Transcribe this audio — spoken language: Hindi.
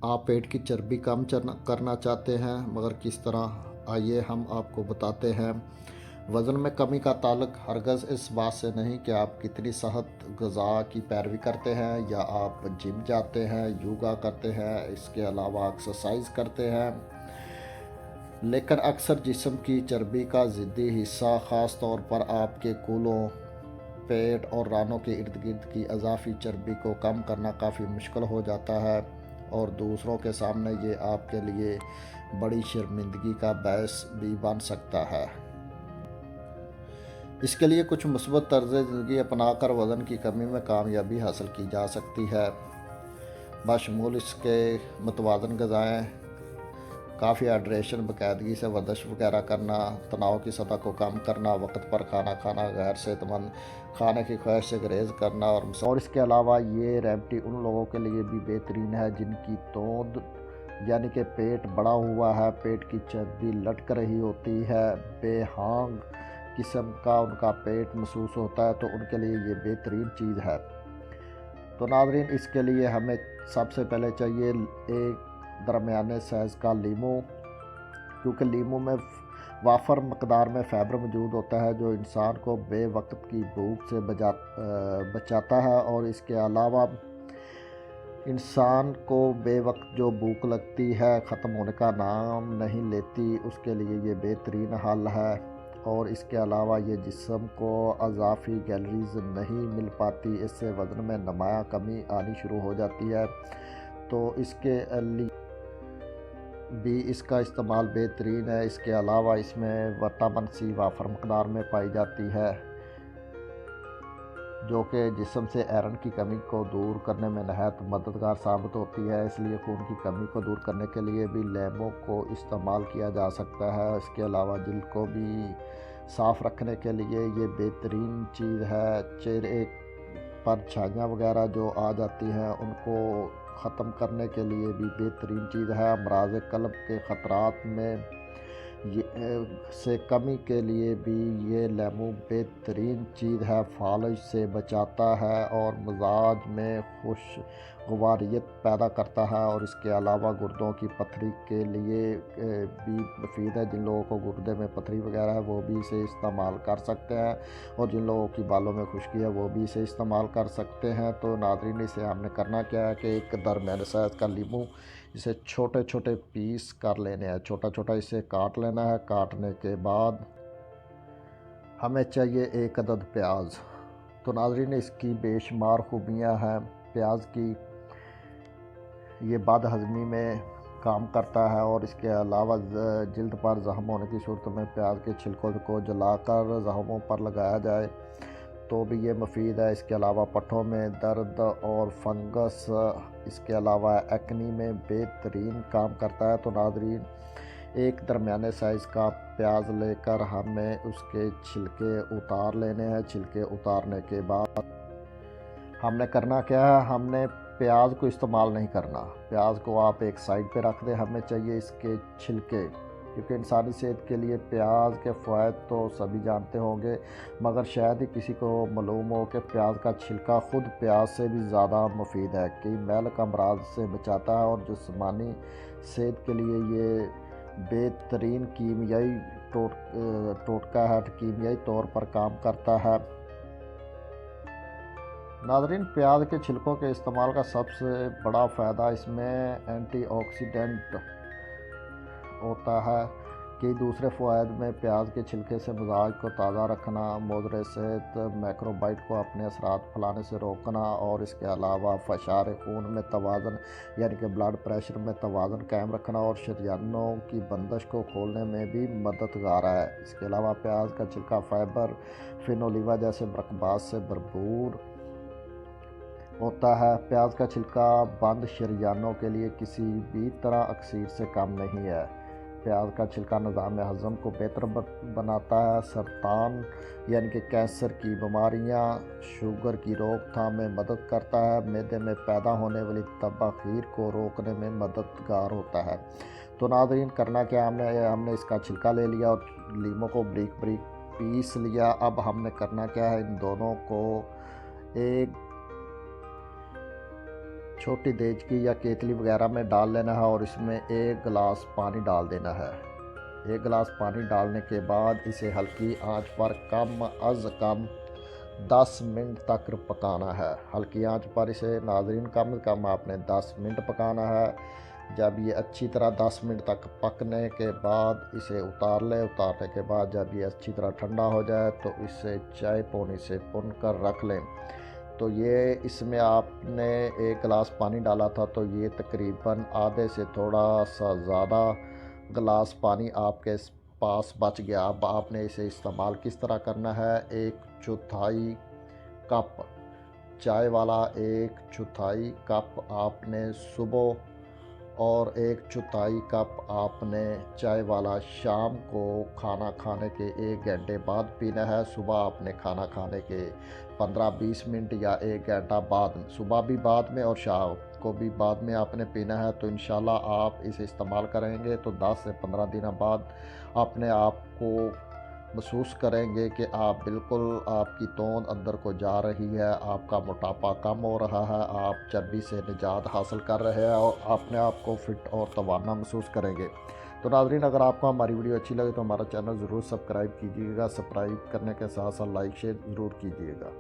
आप पेट की चर्बी कम करना चाहते हैं मगर किस तरह, आइए हम आपको बताते हैं। वज़न में कमी का ताल्लुक हरगज़ इस बात से नहीं कि आप कितनी सेहत ग़िज़ा की पैरवी करते हैं या आप जिम जाते हैं, योगा करते हैं, इसके अलावा एक्सरसाइज करते हैं। लेकिन अक्सर जिस्म की चर्बी का ज़िद्दी हिस्सा, ख़ास तौर पर आपके कूल्हों, पेट और रानों के इर्द गिर्द की अज़ाफ़ी चर्बी को कम करना काफ़ी मुश्किल हो जाता है और दूसरों के सामने ये आपके लिए बड़ी शर्मिंदगी का बायस भी बन सकता है। इसके लिए कुछ मुस्बत तर्ज़ ज़िंदगी अपनाकर वज़न की कमी में कामयाबी हासिल की जा सकती है। बशमूल इसके मुतवाज़न ग़िज़ाएँ, काफ़ी हाइड्रेशन, बाकायदगी से वर्जिश वगैरह करना, तनाव की सतह को कम करना, वक्त पर खाना खाना, गैर सेहतमंद खाने की ख्वाहिश से गुरेज करना और इसके अलावा ये रेमेडी उन लोगों के लिए भी बेहतरीन है जिनकी तोंद यानी कि पेट बड़ा हुआ है, पेट की चर्बी लटक रही होती है, बेहांग किस्म का उनका पेट महसूस होता है, तो उनके लिए ये बेहतरीन चीज़ है। तो नाज़रीन, इसके लिए हमें सबसे पहले चाहिए एक दरमियाने साइज़ का लीमू, क्योंकि लीमू में वाफर मकदार में फ़ाइबर मौजूद होता है जो इंसान को बेवक्त की भूख से बचाता है और इसके अलावा इंसान को बेवक्त जो भूख लगती है ख़त्म होने का नाम नहीं लेती, उसके लिए ये बेहतरीन हल है। और इसके अलावा ये जिस्म को अज़ाफ़ी कैलोरीज़ नहीं मिल पाती, इससे वज़न में नुमायाँ कमी आनी शुरू हो जाती है, तो इसके लिए भी इसका इस्तेमाल बेहतरीन है। इसके अलावा इसमें विटामिन सी वाफर मकदार में पाई जाती है जो कि जिस्म से आयरन की कमी को दूर करने में नहायत मददगार साबित होती है। इसलिए खून की कमी को दूर करने के लिए भी लीमू को इस्तेमाल किया जा सकता है। इसके अलावा दिल को भी साफ़ रखने के लिए ये बेहतरीन चीज़ है। चेहरे पर छाइयाँ वगैरह जो आ जाती हैं उनको ख़त्म करने के लिए भी बेहतरीन चीज़ है। अमराज़ क़ल्ब के ख़तरात में से कमी के लिए भी ये लीमू बेहतरीन चीज़ है, फालिज से बचाता है और मिजाज में खुशगवारियत पैदा करता है। और इसके अलावा गुर्दों की पथरी के लिए भी मुफीद है। जिन लोगों को गुर्दे में पथरी वगैरह है वो भी इसे इस्तेमाल कर सकते हैं और जिन लोगों की बालों में खुश्की है वो भी इसे इस्तेमाल कर सकते हैं। तो नाज़रीन, इसे हमने करना क्या है कि एक दरमियाने साइज़ का लीमू, इसे छोटे छोटे पीस कर लेने हैं, छोटा छोटा इसे काट लेना है। काटने के बाद हमें चाहिए एक अदद प्याज। तो नाज़रीन, इसकी बेशुमार खूबियाँ हैं प्याज की। ये बदहज़मी में काम करता है और इसके अलावा जल्द पर ज़ख्म होने की सूरत में प्याज के छिलकों को जलाकर ज़ख्मों पर लगाया जाए तो भी ये मुफीद है। इसके अलावा पट्ठों में दर्द और फंगस, इसके अलावा एक्नी में बेहतरीन काम करता है। तो नाज़रीन, एक दरमियाने साइज़ का प्याज लेकर हमें उसके छिलके उतार लेने हैं। छिलके उतारने के बाद हमने करना क्या है, हमने प्याज को इस्तेमाल नहीं करना। प्याज को आप एक साइड पे रख दें। हमें चाहिए इसके छिलके, क्योंकि इंसानी सेहत के लिए प्याज के फ़वाइद तो सभी जानते होंगे, मगर शायद ही किसी को मालूम हो कि प्याज का छिलका ख़ुद प्याज से भी ज़्यादा मुफीद है। कई महलक अमराज से बचाता है और जिस्मानी सेहत के लिए ये बेहतरीन कीमियाई टोटका है, कीमियाई तौर पर काम करता है। नाज़रीन, प्याज के छिलकों के इस्तेमाल का सबसे बड़ा फ़ायदा इसमें एंटीऑक्सीडेंट होता है। कई दूसरे फ़वाइद में प्याज के छिलके से मिजाज को ताज़ा रखना, मोदरे सेहत, मैक्रोबाइट को अपने असरात फैलाने से रोकना और इसके अलावा फ़शार खून में तवाज़न यानी कि ब्लड प्रेशर में तवाज़न कायम रखना और शरियानों की बंदिश को खोलने में भी मददगार है। इसके अलावा प्याज का छिलका फ़ाइबर, फिनोलिवा जैसे मरकबात से भरपूर होता है। प्याज का छिलका बंद शरियानों के लिए किसी भी तरह अक्सीर से कम नहीं है। प्याज का छिलका निज़ाम हज़म को बेहतर बनाता है, सरतान यानी कि कैंसर की बीमारियां, शुगर की रोकथाम में मदद करता है, मैदे में पैदा होने वाली तबाखीर को रोकने में मददगार होता है। तो नाज़रीन, करना क्या, हमने इसका छिलका ले लिया और लीमों को बारीक बारीक पीस लिया। अब हमने करना क्या है, इन दोनों को एक छोटी देचकी या केतली वगैरह में डाल लेना है और इसमें 1 गिलास पानी डाल देना है। 1 गिलास पानी डालने के बाद इसे हल्की आंच पर कम अज़ कम 10 मिनट तक पकाना है। हल्की आंच पर इसे नाज़रीन कम से कम आपने 10 मिनट पकाना है। जब ये अच्छी तरह 10 मिनट तक पकने के बाद इसे उतार लें। उतारने के बाद जब ये अच्छी तरह ठंडा हो जाए तो इसे चाय पोनी से पुन कर रख लें। तो ये इसमें आपने 1 गिलास पानी डाला था, तो ये तकरीबन आधे से थोड़ा सा ज़्यादा गिलास पानी आपके पास बच गया। अब आपने इसे इस्तेमाल किस तरह करना है, 1/4 कप चाय वाला, 1/4 कप आपने सुबह और 1/4 कप आपने चाय वाला शाम को खाना खाने के 1 घंटे बाद पीना है। सुबह आपने खाना खाने के 15-20 मिनट या 1 घंटा बाद, सुबह भी बाद में और शाम को भी बाद में आपने पीना है। तो इंशाल्लाह आप इसे इस्तेमाल करेंगे तो 10 से 15 दिन बाद अपने आप को महसूस करेंगे कि आप बिल्कुल, आपकी तोंद अंदर को जा रही है, आपका मोटापा कम हो रहा है, आप चर्बी से निजात हासिल कर रहे हैं और अपने आप को फिट और तवाना महसूस करेंगे। तो नाज़रीन, अगर आपको हमारी वीडियो अच्छी लगे तो हमारा चैनल ज़रूर सब्सक्राइब कीजिएगा। सब्सक्राइब करने के साथ साथ लाइक शेयर ज़रूर कीजिएगा।